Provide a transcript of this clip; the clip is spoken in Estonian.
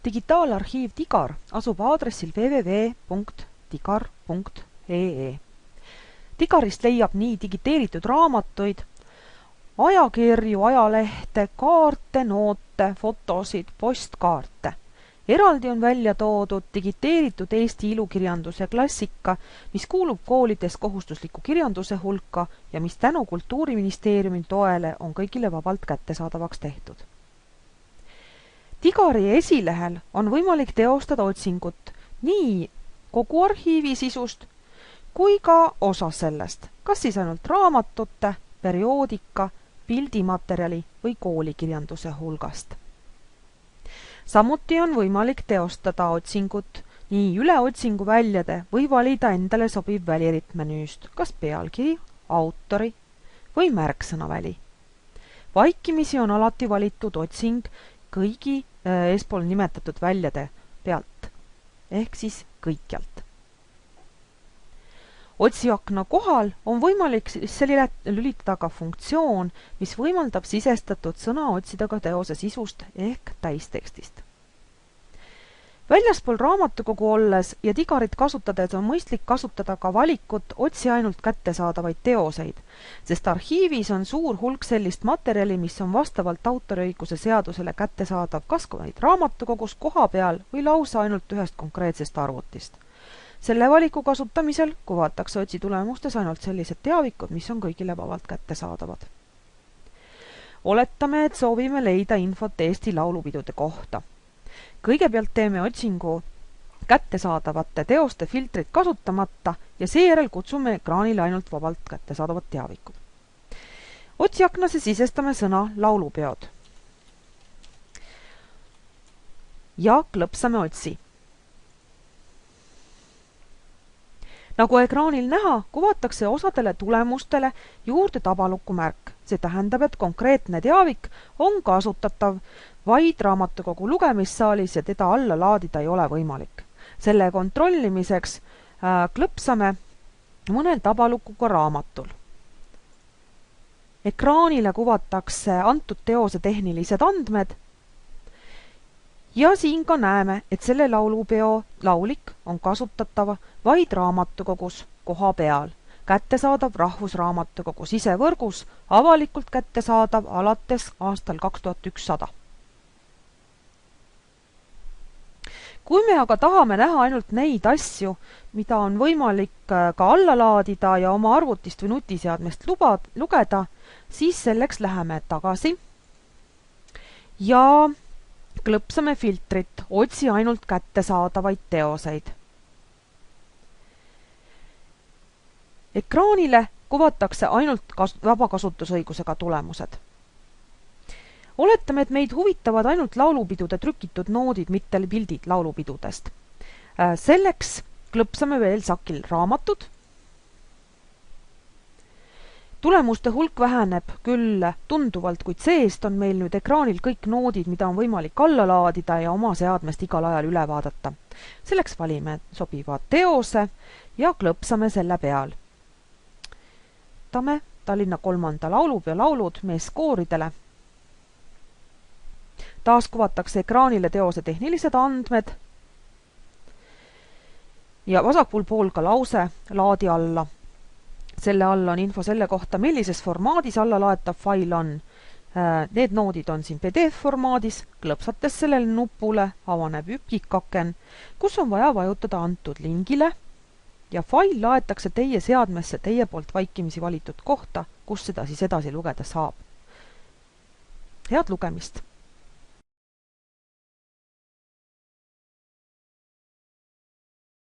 Digitaalarhiiv Tigar asub aadressil www.tigar.ee. Tigarist leiab nii digiteeritud raamatuid, ajakirju, ajalehte, kaarte, noote, fotosid, postkaarte. Eraldi on välja toodud digiteeritud Eesti ilukirjanduse klassika, mis kuulub koolides kohustusliku kirjanduse hulka ja mis tänu Kultuuriministeeriumi toele on kõigile vabalt kättesaadavaks tehtud. Tigari esilehel on võimalik teostada otsingut nii kogu arhiivi sisust kui ka osa sellest, kas siis ainult raamatute, perioodika, pildimaterjali või koolikirjanduse hulgast. Samuti on võimalik teostada otsingut nii üleotsingu väljade või valida endale sobiv välirit menüüst, kas pealkiri, autori või märksõnaväli. Vaikimisi on alati valitud otsing kõigi eespool nimetatud väljade pealt, ehk siis kõikjalt. Otsiakna kohal on võimalik sisse lülitada ka funktsioon, mis võimaldab sisestatud sõna otsida ka teose sisust ehk täistekstist. Väljaspool raamatukogu olles ja Tigarit kasutades on mõistlik kasutada ka valikut otsi ainult kättesaadavaid teoseid, sest arhiivis on suur hulk sellist materjali, mis on vastavalt autoriõiguse seadusele kättesaadav kas vaid raamatukogus koha peal või lausa ainult ühest konkreetsest arvutist. Selle valiku kasutamisel kuvatakse otsi tulemustes ainult sellised teavikud, mis on kõigile vabalt kättesaadavad. Oletame, et soovime leida infot Eesti laulupidude kohta. Kõigepealt teeme otsingu kättesaadavate teoste filtrit kasutamata ja seejärel kutsume ekraanile ainult vabalt kättesaadavad teavikud. Otsiaknasse sisestame sõna laulupeod ja klõpsame otsi. Nagu ekraanil näha, kuvatakse osadele tulemustele juurde tabalukku märk. See tähendab, et konkreetne teavik on kasutatav vaid raamatukogu lugemissaalis ja teda alla laadida ei ole võimalik. Selle kontrollimiseks klõpsame mõnel tabalukuga raamatul. Ekraanile kuvatakse antud teose tehnilised andmed ja siin ka näeme, et selle laulupeo laulik on kasutatav vaid raamatukogus koha peal, kättesaadav Rahvusraamatukogu sisevõrgus, avalikult kättesaadav alates aastal 2100. Kui me aga tahame näha ainult neid asju, mida on võimalik ka alla laadida ja oma arvutist või nutiseadmest lugeda, siis selleks läheme tagasi ja klõpsame filtrit, otsi ainult kättesaadavaid teoseid. Ekraanile kuvatakse ainult vabakasutusõigusega tulemused. Oletame, et meid huvitavad ainult laulupidude trükitud noodid, mitte pildid laulupidudest. Selleks klõpsame veel sakil raamatud. Tulemuste hulk väheneb küll tunduvalt, kuid seest on meil nüüd ekraanil kõik noodid, mida on võimalik alla laadida ja oma seadmest igal ajal üle vaadata. Selleks valime sobiva teose ja klõpsame selle peal. Võtame Tallinna 3. laulupeo laulud meeskooridele. Taas kuvatakse ekraanile teose tehnilised andmed ja vasakul pool ka lause laadi alla. Selle all on info selle kohta, millises formaadis alla laetav fail on. Need noodid on siin PDF-formaadis, klõpsates sellele nupule avaneb ükikaken, kus on vaja vajutada antud lingile ja fail laetakse teie seadmesse teie poolt vaikimisi valitud kohta, kus seda siis edasi lugeda saab. Head lugemist!